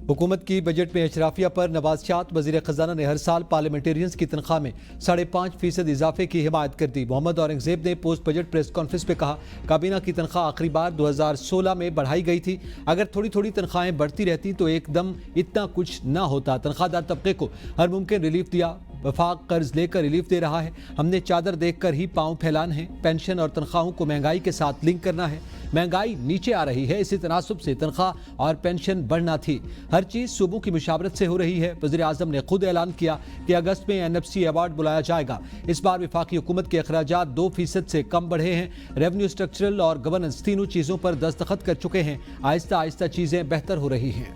हुकूमत की बजट में अशराफिया पर नवाज़शात। वज़ीर ख़ज़ाना ने हर साल पार्लियामेंटेरियंस की तनख्वाह में 5.5% इजाफे की हिमायत कर दी। मोहम्मद औरंगज़ेब ने पोस्ट बजट प्रेस कॉन्फ्रेंस में कहा, काबीना की तनख्वाह आखिरी बार 2016 में बढ़ाई गई थी। अगर थोड़ी थोड़ी तनख्वाहें बढ़ती रहती तो एकदम इतना कुछ ना होता। तनख्वाहदार तबके को हर मुमकिन रिलीफ दिया। वफाक कर्ज लेकर रिलीफ दे रहा है। हमने चादर देखकर ही पांव फैलाने हैं। पेंशन और तनख्वाहों को महंगाई के साथ लिंक करना है। महंगाई नीचे आ रही है, इसी तनासुब से तनख्वाह और पेंशन बढ़ना थी। हर चीज सूबों की मुशावरत से हो रही है। वज़ीर आज़म ने खुद ऐलान किया कि अगस्त में NFC अवार्ड बुलाया जाएगा। इस बार वफाकी हुकूमत के अखराजात 2% से कम बढ़े हैं। रेवेन्यू, स्ट्रक्चरल और गवर्नेंस तीनों चीजों पर दस्तखत कर चुके हैं। आहिस्ता आहिस्ता चीजें बेहतर हो रही हैं।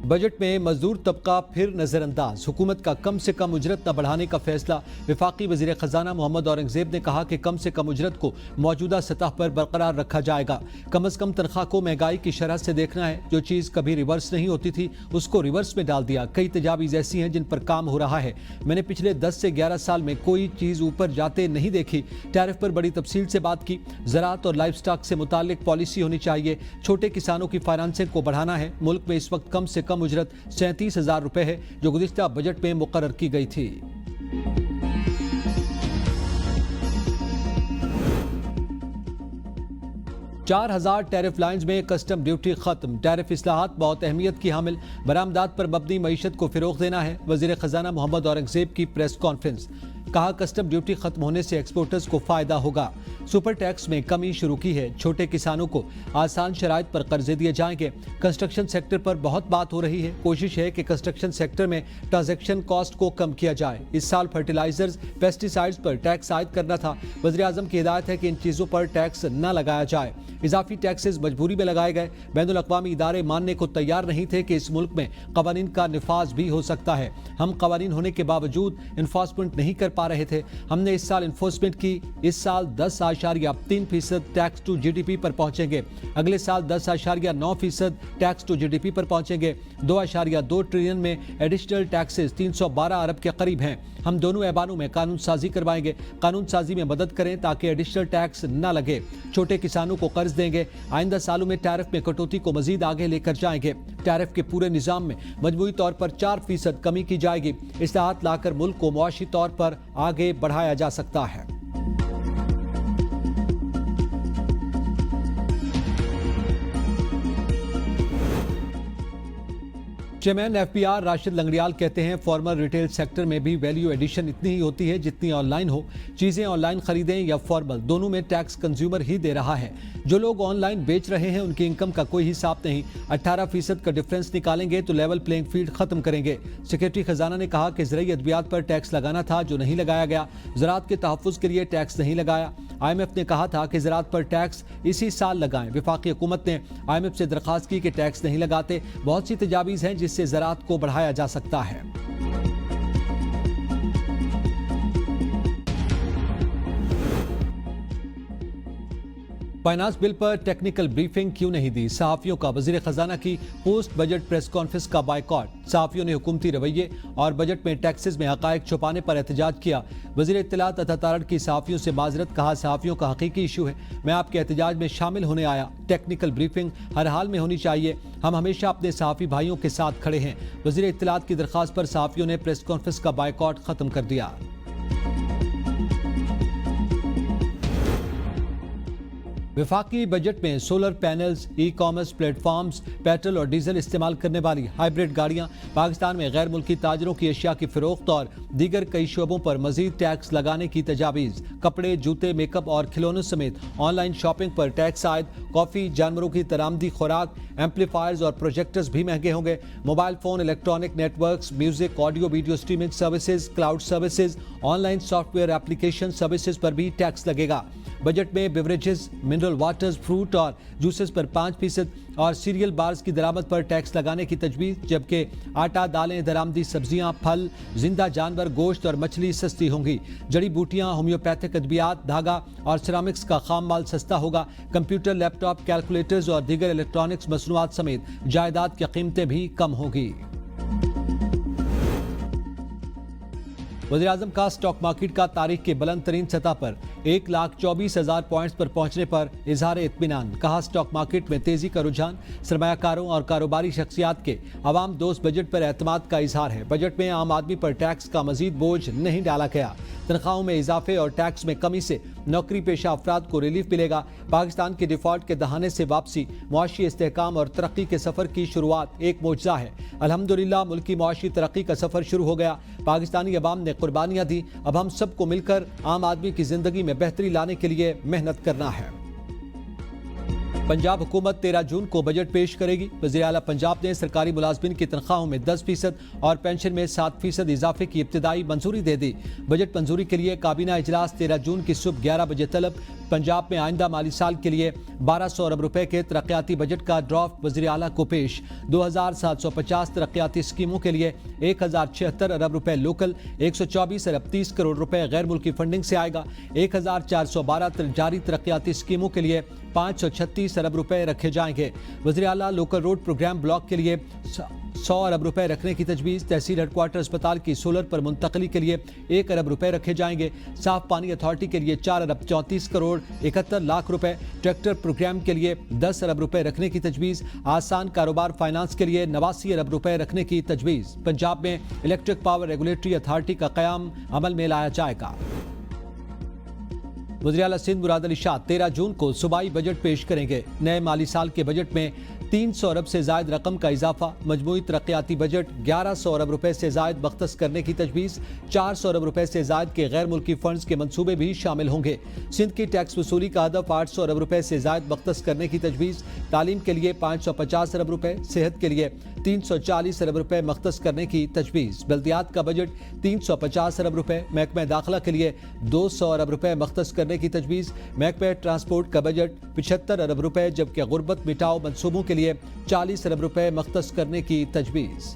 बजट में मजदूर तबका फिर नजरअंदाज। हुकूमत का कम से कम उजरत न बढ़ाने का फैसला। वफाकी वज़ीर ख़ज़ाना मोहम्मद औरंगज़ेब ने कहा कि कम से कम उजरत को मौजूदा सतह पर बरकरार रखा जाएगा। कम अज़ कम तनख्वाह को महंगाई की शरह से देखना है। जो चीज़ कभी रिवर्स नहीं होती थी उसको रिवर्स में डाल दिया। कई तजावीज़ ऐसी हैं जिन पर काम हो रहा है। मैंने पिछले 10 से 11 साल में कोई चीज़ ऊपर जाते नहीं देखी। टैरिफ पर बड़ी तफसील से बात की। ज़राअत और लाइफ स्टॉक से मुताल्लिक पॉलिसी होनी चाहिए। छोटे किसानों की फाइनेंसिंग को बढ़ाना है। मुल्क में इस वक्त कम से कम उजरत 37,000 रुपए है, जो गुज़िश्ता बजट में मुकर्रर की गई थी। 4,000 टैरिफ लाइन्स में कस्टम ड्यूटी खत्म। टैरिफ इस्लाहात बहुत अहमियत की हामिल। बरामदात पर मबनी मईशत को फिरोग देना है। वज़ीर ख़ज़ाना मोहम्मद औरंगज़ेब की प्रेस कॉन्फ्रेंस। कहा, कस्टम ड्यूटी खत्म होने से एक्सपोर्टर्स को फायदा होगा। सुपर टैक्स में कमी शुरू की है। छोटे किसानों को आसान शराइत पर कर्जे दिए जाएंगे। कंस्ट्रक्शन सेक्टर पर बहुत बात हो रही है। कोशिश है कि कंस्ट्रक्शन सेक्टर में ट्रांजैक्शन कॉस्ट को कम किया जाए। इस साल फर्टिलाइजर्स, पेस्टिसाइड्स पर टैक्स आयद करना था। वज़ीर आज़म की हिदायत है कि इन चीज़ों पर टैक्स न लगाया जाए। इजाफी टैक्सेस मजबूरी में लगाए गए। बैनुल अक़वामी इदारे मानने को तैयार नहीं थे कि इस मुल्क में क़वानीन का निफाज भी हो सकता है। हम क़वानीन होने के बावजूद इन्फोर्समेंट नहीं कर पा रहे थे। हमने इस साल इन्फोर्समेंट की। इस साल 10.3% टैक्स टू GDP पर पहुंचेंगे। अगले साल 10.9% टैक्स टू GDP पर पहुंचेंगे। 2.2 ट्रिलियन में एडिशनल टैक्सेस 312 अरब के करीब हैं। हम दोनों ऐवानों में कानून साजी करवाएंगे। कानून साजी में मदद करें ताकि एडिशनल टैक्स न लगे। छोटे किसानों को कर्ज देंगे। आइंदा सालों में टैरिफ में कटौती को मजीद आगे लेकर जाएंगे। टैरिफ के पूरे निज़ाम में मजमूई तौर पर 4% कमी की जाएगी। इस्लाहात लाकर मुल्क को मुआशी तौर पर आगे बढ़ाया जा सकता है। चेयरमैन FBR राशिद लंगड़ियाल कहते हैं, फॉर्मल रिटेल सेक्टर में भी वैल्यू एडिशन इतनी ही होती है जितनी ऑनलाइन हो। चीज़ें ऑनलाइन खरीदें या फॉर्मल, दोनों में टैक्स कंज्यूमर ही दे रहा है। जो लोग ऑनलाइन बेच रहे हैं उनकी इनकम का कोई हिसाब नहीं। 18% का डिफरेंस निकालेंगे तो लेवल प्लेइंग फील्ड खत्म करेंगे। सेक्रेटरी खजाना ने कहा कि ज़रई अद्वियात पर टैक्स लगाना था, जो नहीं लगाया गया। ज़राअत के तहफ़्फ़ुज़ के लिए टैक्स नहीं लगाया। IMF ने कहा था कि ज़राअत पर टैक्स इसी साल लगाएं। वफाकी हुकूमत ने IMF से दरख्वास्त की कि टैक्स नहीं लगाते। बहुत सी तजावीज़ हैं जिससे ज़राअत को बढ़ाया जा सकता है। फाइनेंस बिल पर टेक्निकल ब्रीफिंग क्यों नहीं दी? सहाफ़ियों का वज़ीर ख़ज़ाना की पोस्ट बजट प्रेस कॉन्फ्रेंस का बायकॉट। सहाफ़ियों ने हुकूमती रवैये और बजट में टैक्सेस में हक़ाइक़ छुपाने पर एहतजाज किया। वज़ीर इत्तलात अता तारड़ की सहाफ़ियों से माज़रत। कहा, सहाफ़ियों का हकीकी इशू है। मैं आपके एहतजाज में शामिल होने आया। टेक्निकल ब्रीफिंग हर हाल में होनी चाहिए। हम हमेशा अपने सहाफ़ी भाइयों के साथ खड़े हैं। वज़ीर इत्तलात की दरख्वास्त पर सहाफ़ियों ने प्रेस कॉन्फ्रेंस का बायकॉट ख़त्म कर दिया। वफाकी बजट में solar panels, e-commerce platforms, petrol और डीजल इस्तेमाल करने वाली हाइब्रिड गाड़ियां, पाकिस्तान में गैर मुल्की ताजरों की अशिया की फरोख्त और दीगर कई शोबों पर मजीद टैक्स लगाने की तजावीज़। कपड़े, जूते, मेकअप और खिलौनों समेत ऑनलाइन शॉपिंग पर टैक्स आयद। कॉफ़ी, जानवरों की तरामदी खुराक, एम्पलीफायर्स और प्रोजेक्टर्स भी महंगे होंगे। Mobile phone, electronic networks, music, audio video streaming services, cloud services, online software application services पर भी टैक्स लगेगा। बजट में बेवरेजेस, मिनरल वाटर्स, फ्रूट और जूसेस पर 5% और सीरियल बार्स की दरामद पर टैक्स लगाने की तजवीज़, जबकि आटा, दालें, दरामदी सब्जियां, फल, जिंदा जानवर, गोश्त और मछली सस्ती होंगी। जड़ी बूटियां, होम्योपैथिक अद्वियात, धागा और सिरामिक्स का खाम माल सस्ता होगा। कंप्यूटर, लैपटॉप, कैलकुलेटर्स और दीगर इलेक्ट्रॉनिक्स मसनूआत समेत जायदाद की कीमतें भी कम होगी। वज़ीर-ए-आज़म का स्टॉक मार्केट का तारीख की बुलंद तरीन सतह पर 1,24,000 पॉइंट्स पर पहुंचने पर इजहार इत्मीनान। कहा स्टॉक मार्केट में तेजी का रुझान सरमायाकारों और कारोबारी शख्सियात के अवाम दोस्त बजट पर एतमाद का इजहार है। बजट में आम आदमी पर टैक्स का मजीद बोझ नहीं डाला गया। तनख्वाहों में इजाफे और टैक्स में कमी से नौकरी पेशा अफराद को रिलीफ मिलेगा। पाकिस्तान के डिफॉल्ट के दहाने से वापसी, मुआशी इस्तेहकाम और तरक्की के सफर की शुरुआत एक मोजज़ा है। अल्हम्दुलिल्लाह मुल्क की मुआशी तरक्की का सफर शुरू हो गया। पाकिस्तानी अवाम ने कुर्बानियां दी। अब हम सबको मिलकर आम आदमी की जिंदगी में बेहतरी लाने के लिए मेहनत करना है। पंजाब हुकूमत 13 जून को बजट पेश करेगी। वज़ीर आला पंजाब ने सरकारी मुलाजमिन की तनख्वाहों में 10% और पेंशन में 7% इजाफे की इब्तिदाई मंजूरी दे दी। बजट मंजूरी के लिए काबीना इजलास 13 जून की सुबह 11 बजे तलब। पंजाब में आइंदा माली साल के लिए 1200 अरब रुपए के तरक्याती बजट का ड्राफ्ट वज़ीर आला को पेश। 2750 तरक्याती स्कीमों के लिए 1076 अरब रुपए लोकल, 124 अरब 30 करोड़ रुपए गैर मुल्की फंडिंग से आएगा। 1412 जारी तरक्याती स्कीमों के लिए 536 अरब रुपए रखे जाएंगे। वज़ीर आला लोकल रोड प्रोग्राम ब्लॉक के लिए 100 अरब रुपए रखने की तजवीज़। तहसील हेडक्वार्टर अस्पताल की सोलर पर मुंतकली के लिए 1 अरब रुपए रखे जाएंगे। साफ पानी अथॉरिटी के लिए 4 अरब 34 करोड़ 71 लाख रुपए। ट्रैक्टर प्रोग्राम के लिए 10 अरब रुपए रखने की तजवीज़। आसान कारोबार फाइनेंस के लिए 89 अरब रुपए रखने की तजवीज़। पंजाब में इलेक्ट्रिक पावर रेगुलेटरी अथॉरिटी का क़याम अमल में लाया जाएगा। वज़ीर आला सिंध मुराद अली शाह 13 जून को सूबाई बजट पेश करेंगे। नए माली साल के बजट में 300 अरब से जायद रकम का इजाफा। मजमूई तरक्याती बजट 1100 अरब रुपए से जायद मख्तस करने की तजवीज़। 400 अरब रुपए से जायद के गैर मुल्की फंड्स के मंसूबे भी शामिल होंगे। सिंध की टैक्स वसूली का हदफ 800 अरब रुपए से जायद मख्तस करने की तजवीज़। तालीम के लिए 550 अरब रुपए, सेहत के लिए 340 अरब रुपए मख्तस करने की तजवीज़। बल्दियात का बजट 350 अरब रुपए, महकमा दाखिला के लिए 200 अरब रुपए मख्तस करने की तजवीज़। महकमा ट्रांसपोर्ट का बजट 75 अरब रुपए, जबकि गुर्बत मिटाओ मंसूबों के लिए 40 अरब रुपए मख्तस करने की तजवीज़।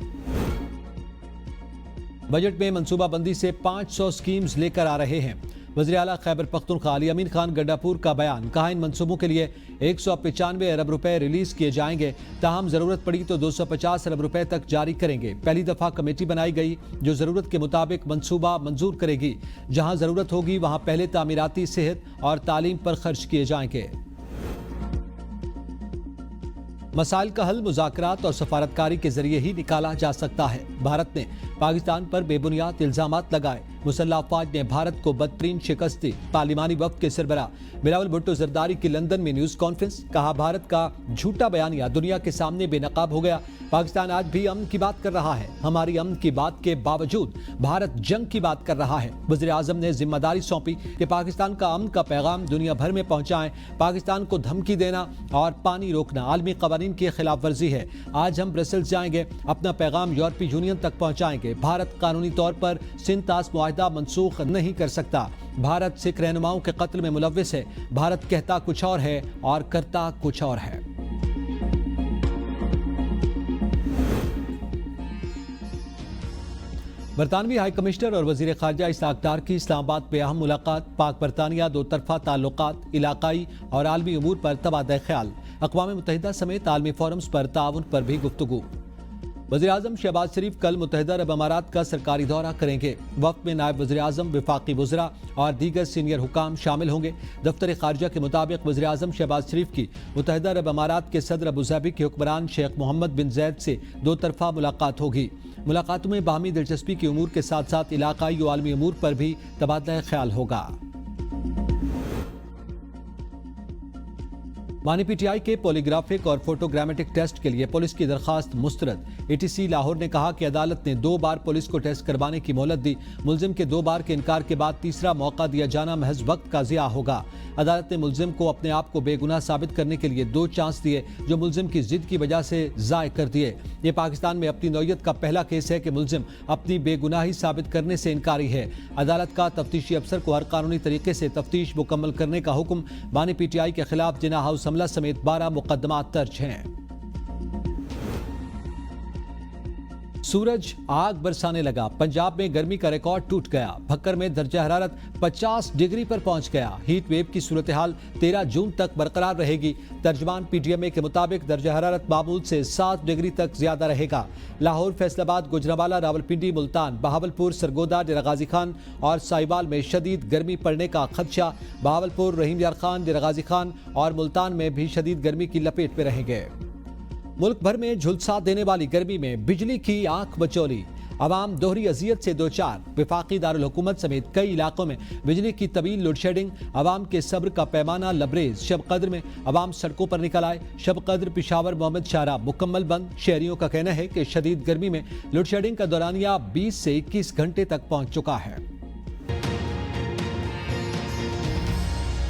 बजट में मंसूबाबंदी से 500 स्कीम्स लेकर आ रहे हैं। वज़ीर आला खैबर पख्तूनख्वा अली अमीन खान गंडापुर का बयान। कहा इन मंसूबों के लिए 195 अरब रुपए रिलीज किए जाएंगे। ताहम जरूरत पड़ी तो 250 अरब रुपए तक जारी करेंगे। पहली दफा कमेटी बनाई गई जो जरूरत के मुताबिक मंसूबा मंजूर करेगी। जहां जरूरत होगी वहां पहले तामीराती, सेहत और तालीम पर खर्च किए जाएंगे। मसाइल का हल मुज़ाकरात और सफारतकारी के जरिए ही निकाला जा सकता है। भारत ने पाकिस्तान पर बेबुनियाद इल्जामात लगाए। मुसल्लह अफवाज ने भारत को बदतरीन शिकस्त दी। पार्लिमानी वफ्द के सरबराह बिलावल भुट्टो जरदारी की लंदन में न्यूज़ कॉन्फ्रेंस। कहा भारत का झूठा बयानिया दुनिया के सामने बेनकाब हो गया। पाकिस्तान आज भी अमन की बात कर रहा है। हमारी अमन की बात के बावजूद भारत जंग की बात कर रहा है। वज़ीर आज़म ने जिम्मेदारी सौंपी कि पाकिस्तान का अमन का पैगाम दुनिया भर में पहुंचाएं। पाकिस्तान को धमकी देना और पानी रोकना आलमी कवानीन की खिलाफ वर्जी है। आज हम ब्रसेल्स जाएंगे, अपना पैगाम यूरोपीय यूनियन तक पहुंचाएंगे। भारत कानूनी तौर पर सिंध तास मुआहिदा मनसूख नहीं कर सकता। भारत सिख रहनुमाओं के कत्ल में मुलव्विस है। भारत कहता कुछ और है और करता कुछ और है। बरतानवी हाई कमिश्नर और वजीर खारजा इसहाक डार की इस्लामाबाद में अहम मुलाकात। पाक बरतानिया दो तरफा ताल्लुकात, इलाकाई और आलमी उमूर पर तबादला ख्याल। अक़वाम मुत्तहिदा समेत आलमी फोरम्स पर ताउन पर भी गुफ्तगू। वज़ीर आज़म शहबाज शरीफ कल मुत्तहिदा अरब अमारात का सरकारी दौरा करेंगे। वक्त में नायब वज़ीर आज़म, वफाकी वज़रा और दीगर सीनियर हुकाम शामिल होंगे। दफ्तर खारजा के मुताबिक वज़ीर आज़म शहबाज शरीफ की मुत्तहिदा अरब अमारात के सदर अबूधाबी के हुक्मरान शेख मोहम्मद बिन जैद से दो तरफा मुलाकात होगी। मुलाकातों में बाहमी दिलचस्पी की उमूर के साथ साथ इलाकाई और आलमी उमूर पर भी तबादला ख्याल होगा। मानी पीटीआई के पॉलीग्राफिक और फोटोग्रामेटिक टेस्ट के लिए पुलिस की दरखास्त मुस्तरद। एटीसी लाहौर ने कहा कि अदालत ने 2 बार पुलिस को टेस्ट करवाने की मोहलत दी। मुलजिम के 2 बार के इनकार के बाद तीसरा मौका दिया जाना महज वक्त का ज़िया होगा। अदालत ने मुलजिम को अपने आप को बेगुनाह साबित करने के लिए 2 चांस दिए जो मुलजिम की जिद की वजह से ज़ाय कर दिए। ये पाकिस्तान में अपनी नौयत का पहला केस है कि मुलजिम अपनी बेगुनाही साबित करने से इनकारी है। अदालत का तफ्तीशी अफसर को हर कानूनी तरीके से तफ्तीश मुकम्मल करने का हुक्म। मानी पीटीआई के खिलाफ जिना हाउस हमला समेत 12 मुकदमात दर्ज हैं। सूरज आग बरसाने लगा। पंजाब में गर्मी का रिकॉर्ड टूट गया। भक्कर में दर्जा हरारत 50 डिग्री पर पहुंच गया। हीट वेव की सूरत हाल 13 जून तक बरकरार रहेगी। तर्जमान पीटीएमए के मुताबिक दर्जा हरारत मामूल से 7 डिग्री तक ज्यादा रहेगा। लाहौर, फैसलाबाद, गुजरांवाला, रावलपिंडी, मुल्तान, बहावलपुर, सरगोदा, डेरा गाजी खान और साहिवाल में शदीद गर्मी पड़ने का खदशा। बहावलपुर, रहीम यार खान, डेरा गाजी खान और मुल्तान में भी शदीद गर्मी की लपेट में रहेंगे। मुल्क भर में झुलसा देने वाली गर्मी में बिजली की आंख बचौली। अवाम दोहरी अजियत से दो चार। वफाकी दारुल हुकूमत समेत कई इलाकों में बिजली की तवील लोड शेडिंग। अवाम के सब्र का पैमाना लबरेज। शब कद्र में अवाम सड़कों पर निकल आए। शब कद्र, पिशावर, मोहम्मद शाहरा मुकम्मल बंद। शहरियों का कहना है कि शदीद गर्मी में लोड शेडिंग का दौरानिया 20 से 21 घंटे तक पहुंच चुका है।